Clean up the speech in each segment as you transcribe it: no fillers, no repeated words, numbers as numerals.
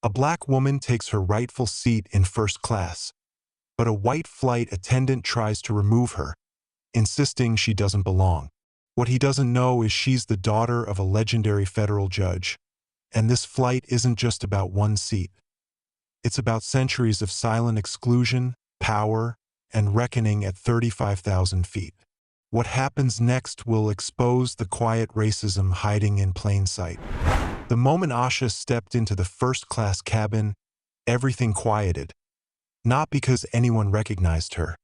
A black woman takes her rightful seat in first class, but a white flight attendant tries to remove her, insisting she doesn't belong. What he doesn't know is she's the daughter of a legendary federal judge, and this flight isn't just about one seat. It's about centuries of silent exclusion, power, and reckoning at 35,000 feet. What happens next will expose the quiet racism hiding in plain sight. The moment Asha stepped into the first-class cabin, everything quieted, not because anyone recognized her,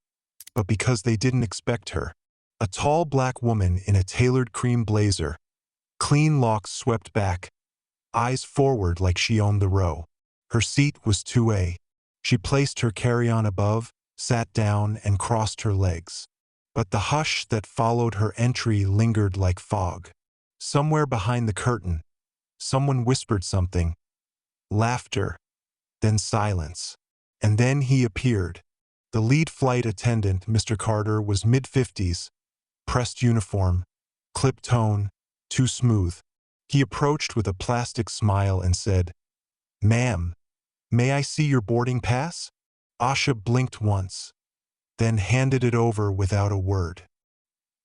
but because they didn't expect her. A tall black woman in a tailored cream blazer, clean locks swept back, eyes forward like she owned the row. Her seat was 2A. She placed her carry-on above, sat down, and crossed her legs. But the hush that followed her entry lingered like fog. Somewhere behind the curtain, someone whispered something. Laughter, then silence. And then he appeared. The lead flight attendant, Mr. Carter, was mid-50s, pressed uniform, clipped tone, too smooth. He approached with a plastic smile and said, "Ma'am, may I see your boarding pass?" Asha blinked once, then handed it over without a word.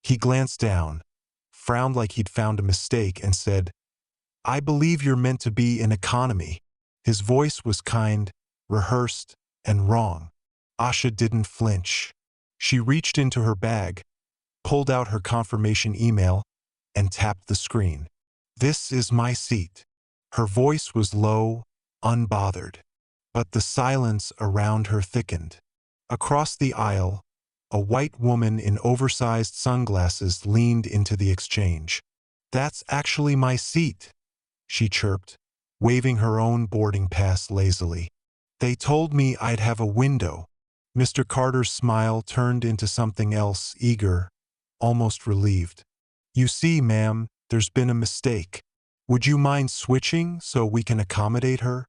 He glanced down, frowned like he'd found a mistake, and said, "I believe you're meant to be in economy." His voice was kind, rehearsed, and wrong. Asha didn't flinch. She reached into her bag, pulled out her confirmation email, and tapped the screen. "This is my seat." Her voice was low, unbothered, but the silence around her thickened. Across the aisle, a white woman in oversized sunglasses leaned into the exchange. "That's actually my seat," she chirped, waving her own boarding pass lazily. "They told me I'd have a window." Mr. Carter's smile turned into something else, eager, almost relieved. "You see, ma'am, there's been a mistake. Would you mind switching so we can accommodate her?"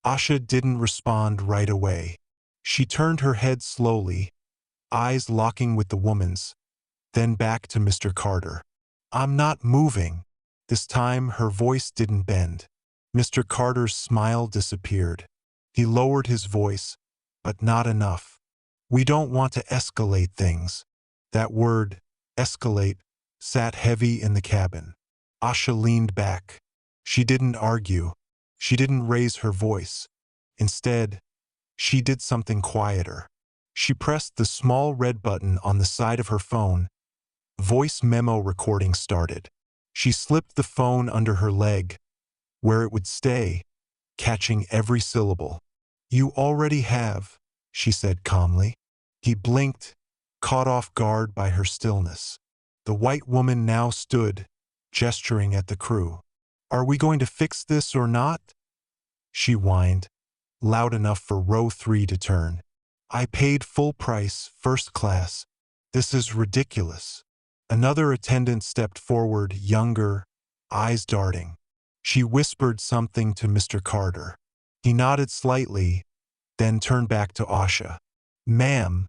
Asha didn't respond right away. She turned her head slowly, eyes locking with the woman's, then back to Mr. Carter. "I'm not moving." This time her voice didn't bend. Mr. Carter's smile disappeared. He lowered his voice, but not enough. "We don't want to escalate things." That word, escalate, sat heavy in the cabin. Asha leaned back. She didn't argue. She didn't raise her voice. Instead, she did something quieter. She pressed the small red button on the side of her phone. Voice memo recording started. She slipped the phone under her leg, where it would stay, catching every syllable. "You already have," she said calmly. He blinked, caught off guard by her stillness. The white woman now stood, gesturing at the crew. "Are we going to fix this or not?" she whined, loud enough for row 3 to turn. "I paid full price, first class. This is ridiculous." Another attendant stepped forward, younger, eyes darting. She whispered something to Mr. Carter. He nodded slightly, then turned back to Asha. "Ma'am,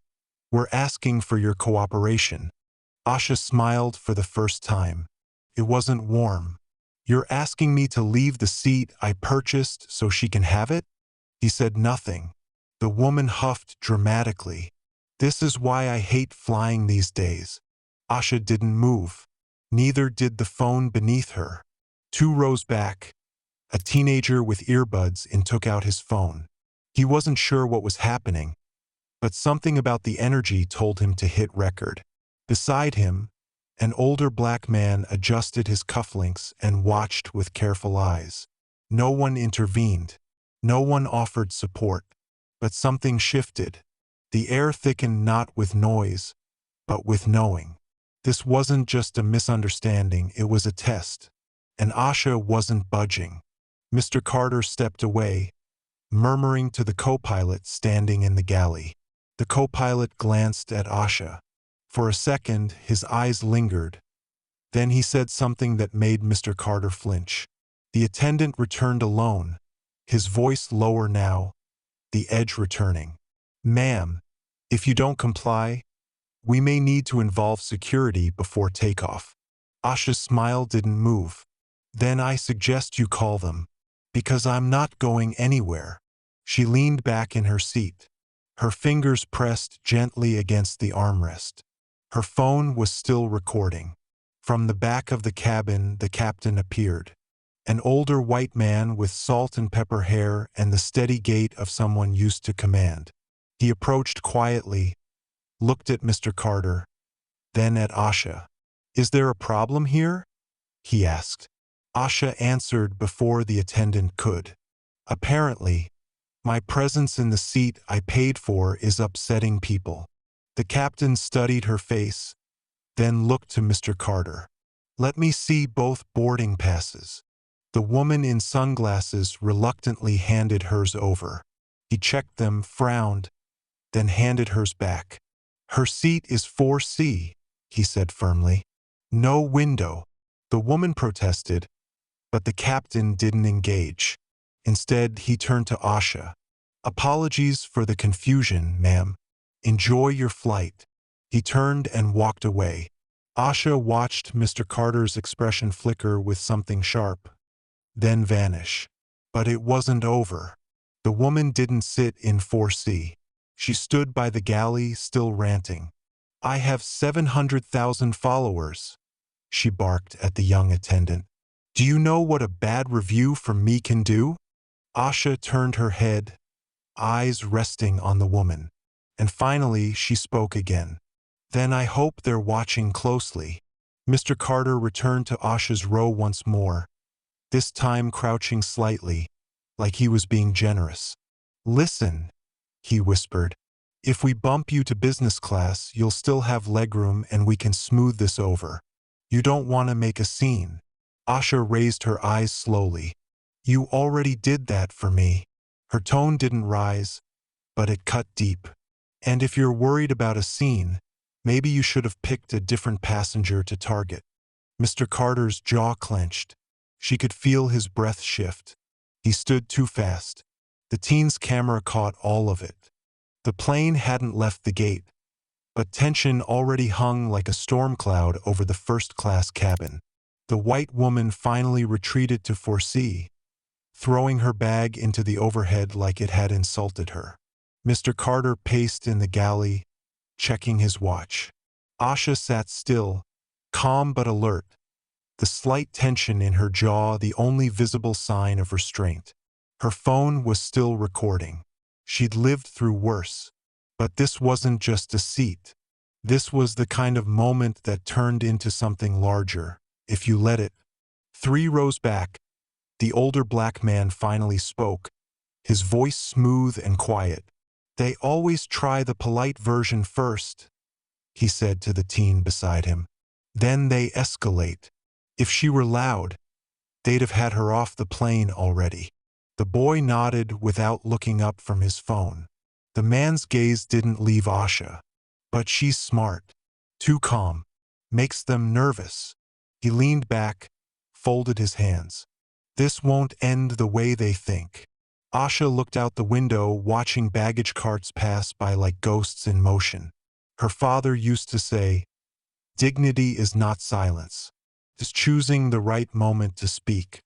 we're asking for your cooperation." Asha smiled for the first time. It wasn't warm. "You're asking me to leave the seat I purchased so she can have it?" He said nothing. The woman huffed dramatically. "This is why I hate flying these days." Asha didn't move. Neither did the phone beneath her. 2 rows back, a teenager with earbuds in took out his phone. He wasn't sure what was happening, but something about the energy told him to hit record. Beside him, an older black man adjusted his cufflinks and watched with careful eyes. No one intervened. No one offered support. But something shifted. The air thickened not with noise, but with knowing. This wasn't just a misunderstanding, it was a test. And Asha wasn't budging. Mr. Carter stepped away, murmuring to the co-pilot standing in the galley. The co-pilot glanced at Asha. For a second, his eyes lingered. Then he said something that made Mr. Carter flinch. The attendant returned alone, his voice lower now, the edge returning. "Ma'am, if you don't comply, we may need to involve security before takeoff." Asha's smile didn't move. "Then I suggest you call them." Because I'm not going anywhere. She leaned back in her seat. Her fingers pressed gently against the armrest. Her phone was still recording. From the back of the cabin, the captain appeared. An older white man with salt and pepper hair and the steady gait of someone used to command. He approached quietly, looked at Mr. Carter, then at Asha. "Is there a problem here?" he asked. Asha answered before the attendant could. "Apparently, my presence in the seat I paid for is upsetting people." The captain studied her face, then looked to Mr. Carter. "Let me see both boarding passes." The woman in sunglasses reluctantly handed hers over. He checked them, frowned, then handed hers back. "Her seat is 4C, he said firmly. "No window." The woman protested, but the captain didn't engage. Instead, he turned to Asha. "Apologies for the confusion, ma'am. Enjoy your flight." He turned and walked away. Asha watched Mr. Carter's expression flicker with something sharp, then vanish. But it wasn't over. The woman didn't sit in 4C. She stood by the galley, still ranting. "I have 700,000 followers," she barked at the young attendant. "Do you know what a bad review from me can do?" Asha turned her head, eyes resting on the woman. And finally, she spoke again. "Then I hope they're watching closely." Mr. Carter returned to Asha's row once more, this time crouching slightly, like he was being generous. "Listen," he whispered. "If we bump you to business class, you'll still have legroom and we can smooth this over. You don't want to make a scene." Asha raised her eyes slowly. "You already did that for me." Her tone didn't rise, but it cut deep. "And if you're worried about a scene, maybe you should have picked a different passenger to target." Mr. Carter's jaw clenched. She could feel his breath shift. He stood too fast. The teen's camera caught all of it. The plane hadn't left the gate, but tension already hung like a storm cloud over the first-class cabin. The white woman finally retreated to 4C, throwing her bag into the overhead like it had insulted her. Mr. Carter paced in the galley, checking his watch. Asha sat still, calm but alert, the slight tension in her jaw the only visible sign of restraint. Her phone was still recording. She'd lived through worse. But this wasn't just a seat. This was the kind of moment that turned into something larger, if you let it. 3 rows back, the older black man finally spoke, his voice smooth and quiet. "They always try the polite version first," he said to the teen beside him. "Then they escalate. If she were loud, they'd have had her off the plane already." The boy nodded without looking up from his phone. The man's gaze didn't leave Asha. "But she's smart. Too calm. Makes them nervous." He leaned back, folded his hands. "This won't end the way they think." Asha looked out the window, watching baggage carts pass by like ghosts in motion. Her father used to say, "Dignity is not silence. It's choosing the right moment to speak."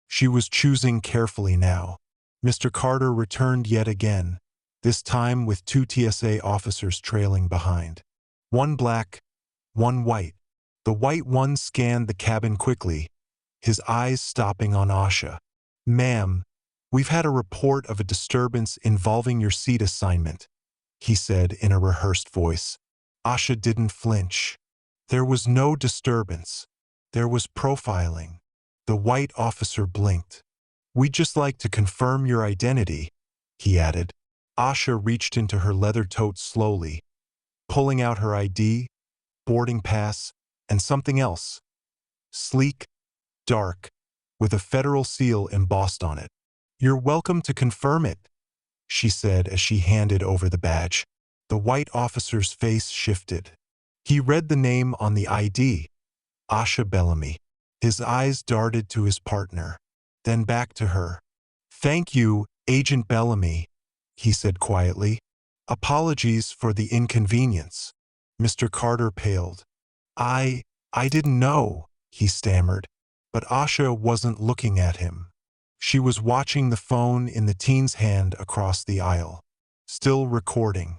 She was choosing carefully now. Mr. Carter returned yet again, this time with 2 TSA officers trailing behind. One black, one white. The white one scanned the cabin quickly, his eyes stopping on Asha. "Ma'am, we've had a report of a disturbance involving your seat assignment," he said in a rehearsed voice. Asha didn't flinch. There was no disturbance. There was profiling. The white officer blinked. "We'd just like to confirm your identity," he added. Asha reached into her leather tote slowly, pulling out her ID, boarding pass, and something else. Sleek, dark, with a federal seal embossed on it. "You're welcome to confirm it," she said as she handed over the badge. The white officer's face shifted. He read the name on the ID, Asha Bellamy. His eyes darted to his partner, then back to her. "Thank you, Agent Bellamy," he said quietly. "Apologies for the inconvenience." Mr. Carter paled. I didn't know," he stammered. But Asha wasn't looking at him. She was watching the phone in the teen's hand across the aisle, still recording.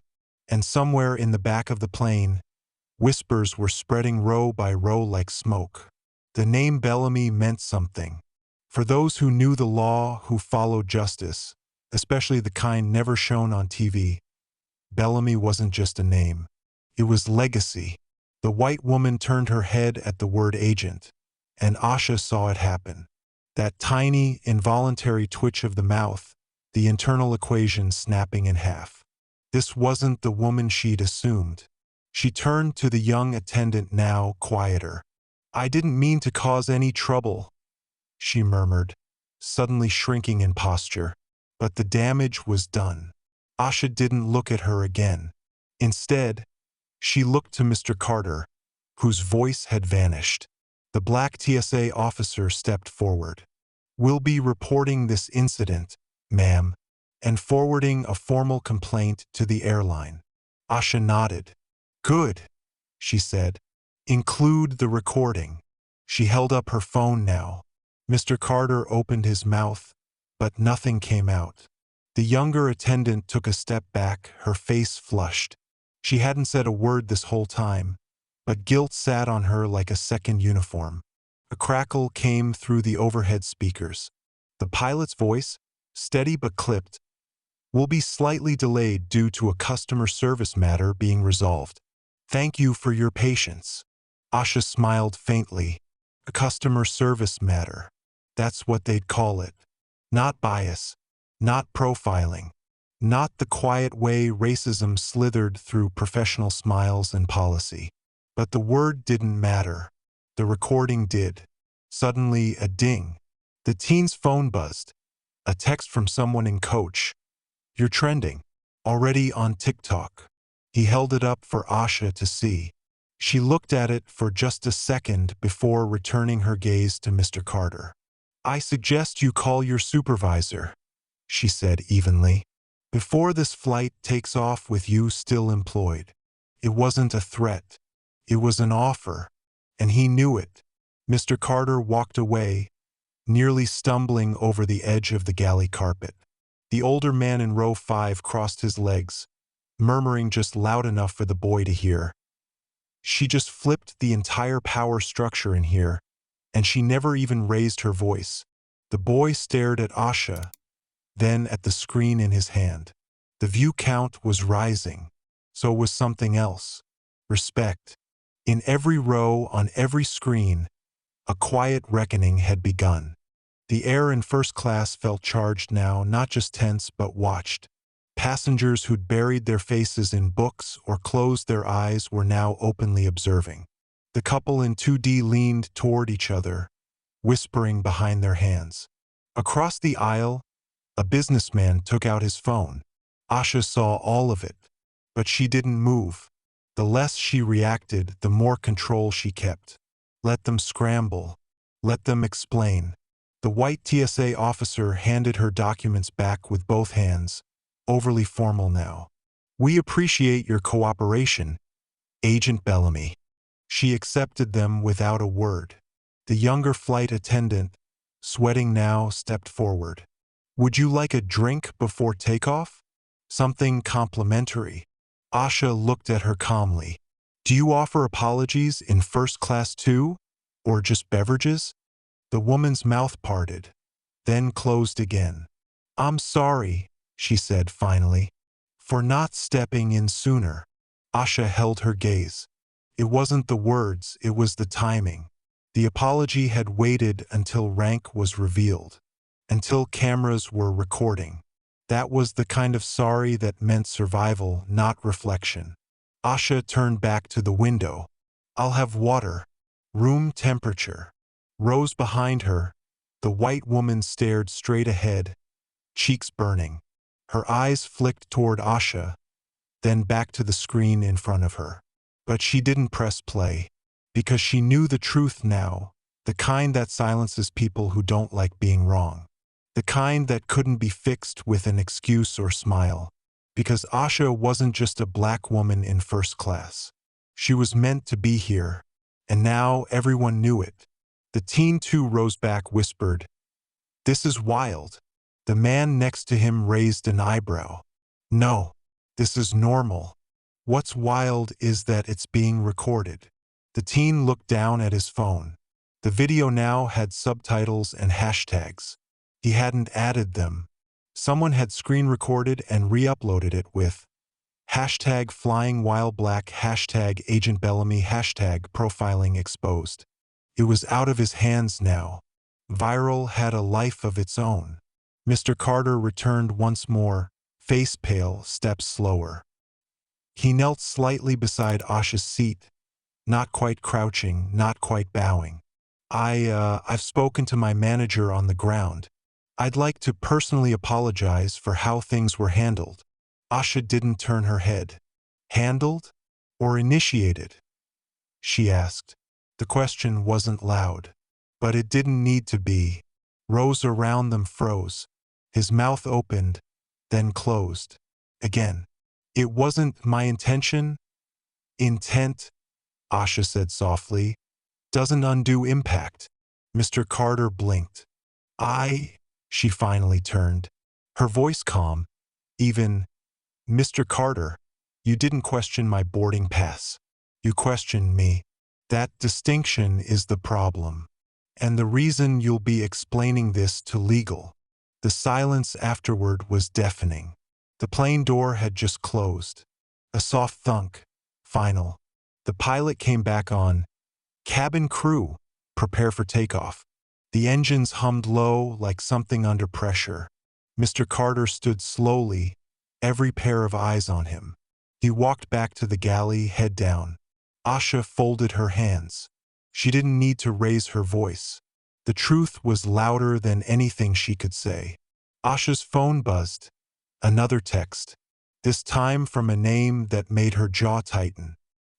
And somewhere in the back of the plane, whispers were spreading row by row like smoke. The name Bellamy meant something. For those who knew the law, who followed justice, especially the kind never shown on TV, Bellamy wasn't just a name. It was legacy. The white woman turned her head at the word agent, and Asha saw it happen. That tiny, involuntary twitch of the mouth, the internal equation snapping in half. This wasn't the woman she'd assumed. She turned to the young attendant, now quieter. "I didn't mean to cause any trouble," she murmured, suddenly shrinking in posture. But the damage was done. Asha didn't look at her again. Instead, she looked to Mr. Carter, whose voice had vanished. The black TSA officer stepped forward. "We'll be reporting this incident, ma'am, and forwarding a formal complaint to the airline." Asha nodded. "Good," she said. "Include the recording." She held up her phone now. Mr. Carter opened his mouth, but nothing came out. The younger attendant took a step back, her face flushed. She hadn't said a word this whole time, but guilt sat on her like a second uniform. A crackle came through the overhead speakers. The pilot's voice, steady but clipped, "Will be slightly delayed due to a customer service matter being resolved. Thank you for your patience." Asha smiled faintly. A customer service matter. That's what they'd call it. Not bias, not profiling, not the quiet way racism slithered through professional smiles and policy. But the word didn't matter. The recording did. Suddenly, a ding. The teen's phone buzzed. A text from someone in Coach. "You're trending. Already on TikTok." He held it up for Asha to see. She looked at it for just a second before returning her gaze to Mr. Carter. "I suggest you call your supervisor," she said evenly, "before this flight takes off with you still employed." It wasn't a threat. It was an offer, and he knew it. Mr. Carter walked away, nearly stumbling over the edge of the galley carpet. The older man in row 5 crossed his legs, murmuring just loud enough for the boy to hear. "She just flipped the entire power structure in here, and she never even raised her voice." The boy stared at Asha, then at the screen in his hand. The view count was rising. So was something else. Respect. In every row, on every screen, a quiet reckoning had begun. The air in first class felt charged now, not just tense but watched. Passengers who'd buried their faces in books or closed their eyes were now openly observing. The couple in 2D leaned toward each other, whispering behind their hands. Across the aisle, a businessman took out his phone. Asha saw all of it, but she didn't move. The less she reacted, the more control she kept. Let them scramble. Let them explain. The white TSA officer handed her documents back with both hands, overly formal now. "We appreciate your cooperation, Agent Bellamy." She accepted them without a word. The younger flight attendant, sweating now, stepped forward. "Would you like a drink before takeoff? Something complimentary?" Asha looked at her calmly. "Do you offer apologies in first class too? Or just beverages?" The woman's mouth parted, then closed again. "I'm sorry," she said finally, "for not stepping in sooner." Asha held her gaze. It wasn't the words, it was the timing. The apology had waited until rank was revealed, until cameras were recording. That was the kind of sorry that meant survival, not reflection. Asha turned back to the window. "I'll have water. Room temperature." Rows behind her, the white woman stared straight ahead, cheeks burning. Her eyes flicked toward Asha, then back to the screen in front of her. But she didn't press play, because she knew the truth now, the kind that silences people who don't like being wrong. The kind that couldn't be fixed with an excuse or smile. Because Asha wasn't just a black woman in first class. She was meant to be here, and now everyone knew it. The teen too rose back, whispered, This is wild. The man next to him raised an eyebrow. No, this is normal. What's wild is that it's being recorded. The teen looked down at his phone. The video now had subtitles and hashtags. He hadn't added them. Someone had screen recorded and re-uploaded it with hashtag flying while black, hashtag Agent Bellamy, hashtag profiling exposed. It was out of his hands now. Viral had a life of its own. Mr. Carter returned once more, face pale, steps slower. He knelt slightly beside Asha's seat, not quite crouching, not quite bowing. I've spoken to my manager on the ground. I'd like to personally apologize for how things were handled. Asha didn't turn her head. Handled? Or initiated? She asked. The question wasn't loud. But it didn't need to be. Rows around them froze. His mouth opened, then closed. Again. It wasn't my intention. Intent, Asha said softly, doesn't undo impact. Mr. Carter blinked. She finally turned. Her voice calm. Even, Mr. Carter, you didn't question my boarding pass. You questioned me. That distinction is the problem. And the reason you'll be explaining this to legal. The silence afterward was deafening. The plane door had just closed. A soft thunk. Final. The pilot came back on. Cabin crew, prepare for takeoff. The engines hummed low like something under pressure. Mr. Carter stood slowly, every pair of eyes on him. He walked back to the galley, head down. Asha folded her hands. She didn't need to raise her voice. The truth was louder than anything she could say. Asha's phone buzzed. Another text. This time from a name that made her jaw tighten.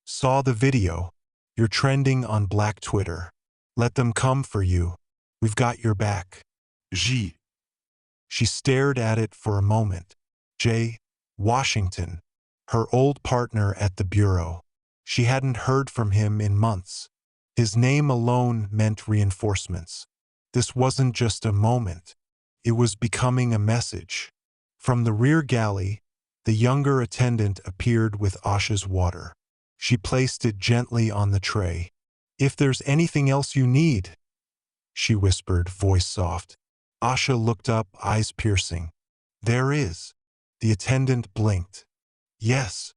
Saw the video. You're trending on Black Twitter. Let them come for you. We've got your back. G. She stared at it for a moment. J. Washington. Her old partner at the bureau. She hadn't heard from him in months. His name alone meant reinforcements. This wasn't just a moment. It was becoming a message. From the rear galley, the younger attendant appeared with Asha's water. She placed it gently on the tray. If there's anything else you need, she whispered, voice soft. Asha looked up, eyes piercing. There is. The attendant blinked. Yes.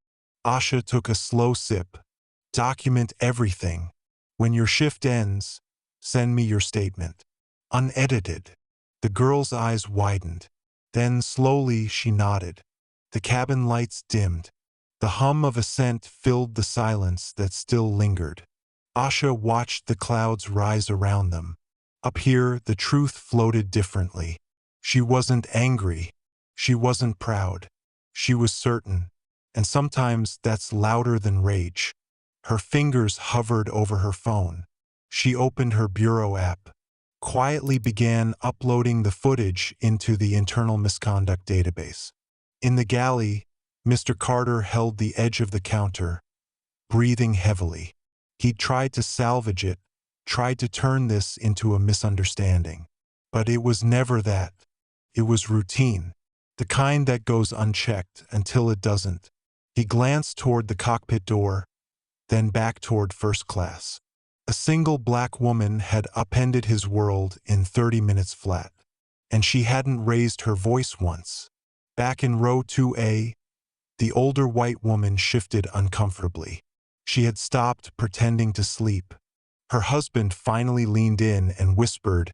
Asha took a slow sip. Document everything. When your shift ends, send me your statement. Unedited. The girl's eyes widened. Then slowly she nodded. The cabin lights dimmed. The hum of ascent filled the silence that still lingered. Asha watched the clouds rise around them. Up here, the truth floated differently. She wasn't angry. She wasn't proud. She was certain. And sometimes that's louder than rage. Her fingers hovered over her phone. She opened her bureau app. Quietly began uploading the footage into the internal misconduct database. In the galley, Mr. Carter held the edge of the counter, breathing heavily. He tried to salvage it, tried to turn this into a misunderstanding. But it was never that. It was routine, the kind that goes unchecked until it doesn't. He glanced toward the cockpit door, then back toward first class. A single black woman had upended his world in 30 minutes flat, and she hadn't raised her voice once. Back in row 2A, the older white woman shifted uncomfortably. She had stopped pretending to sleep. Her husband finally leaned in and whispered,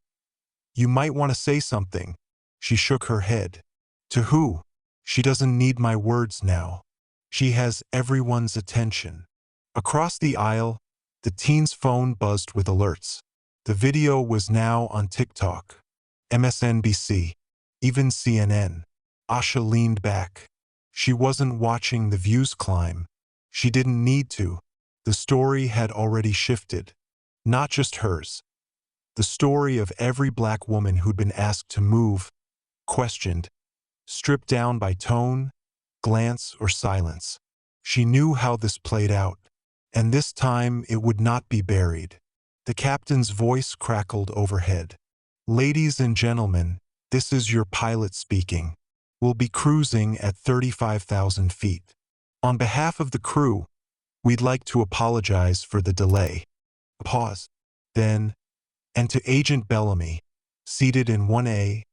"You might want to say something." She shook her head. To who? She doesn't need my words now. She has everyone's attention. Across the aisle, the teen's phone buzzed with alerts. The video was now on TikTok, MSNBC, even CNN. Asha leaned back. She wasn't watching the views climb. She didn't need to. The story had already shifted. Not just hers. The story of every black woman who'd been asked to move, questioned, stripped down by tone, glance, or silence. She knew how this played out, and this time it would not be buried. The captain's voice crackled overhead. Ladies and gentlemen, this is your pilot speaking. We'll be cruising at 35,000 feet. On behalf of the crew, we'd like to apologize for the delay. Pause. Then, and to Agent Bellamy, seated in 1A,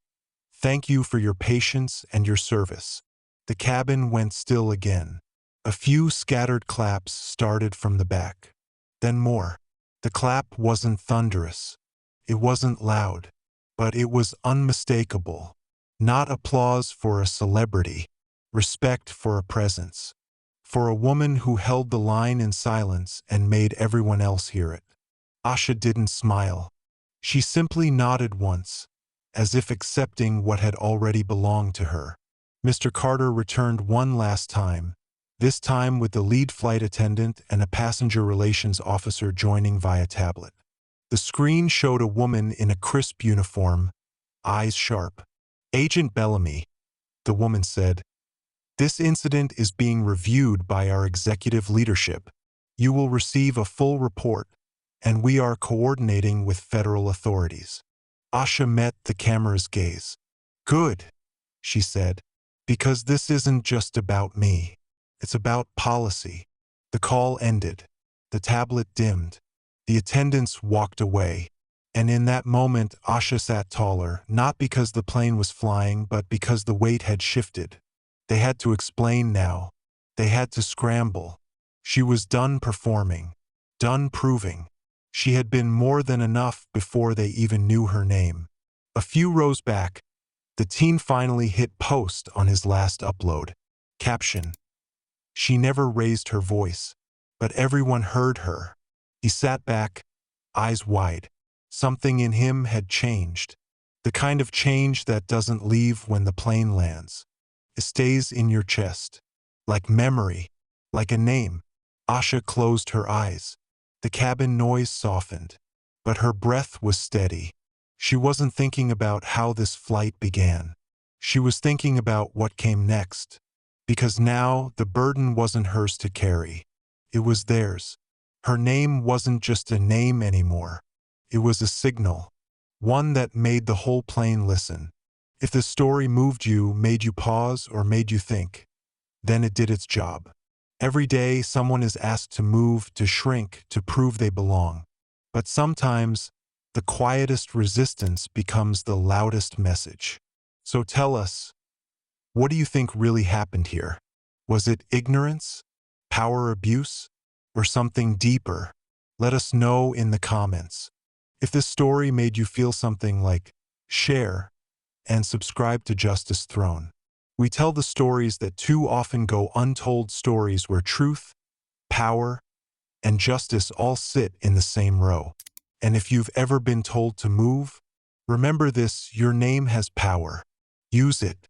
thank you for your patience and your service. The cabin went still again. A few scattered claps started from the back. Then more. The clap wasn't thunderous. It wasn't loud. But it was unmistakable. Not applause for a celebrity. Respect for a presence. For a woman who held the line in silence and made everyone else hear it. Asha didn't smile. She simply nodded once, as if accepting what had already belonged to her. Mr. Carter returned one last time, this time with the lead flight attendant and a passenger relations officer joining via tablet. The screen showed a woman in a crisp uniform, eyes sharp. Agent Bellamy, the woman said, this incident is being reviewed by our executive leadership. You will receive a full report, and we are coordinating with federal authorities. Asha met the camera's gaze. Good, she said, because this isn't just about me. It's about policy. The call ended. The tablet dimmed. The attendants walked away. And in that moment, Asha sat taller, not because the plane was flying, but because the weight had shifted. They had to explain now. They had to scramble. She was done performing, done proving. She had been more than enough before they even knew her name. A few rows back, the teen finally hit post on his last upload. Caption. She never raised her voice, but everyone heard her. He sat back, eyes wide. Something in him had changed. The kind of change that doesn't leave when the plane lands. It stays in your chest. Like memory, like a name. Asha closed her eyes. The cabin noise softened, but her breath was steady. She wasn't thinking about how this flight began. She was thinking about what came next. Because now the burden wasn't hers to carry. It was theirs. Her name wasn't just a name anymore. It was a signal. One that made the whole plane listen. If the story moved you, made you pause, or made you think, then it did its job. Every day, someone is asked to move, to shrink, to prove they belong. But sometimes, the quietest resistance becomes the loudest message. So tell us, what do you think really happened here? Was it ignorance, power abuse, or something deeper? Let us know in the comments. If this story made you feel something, like share and subscribe to Justice Throne. We tell the stories that too often go untold, stories where truth, power, and justice all sit in the same row. And if you've ever been told to move, remember this: your name has power. Use it.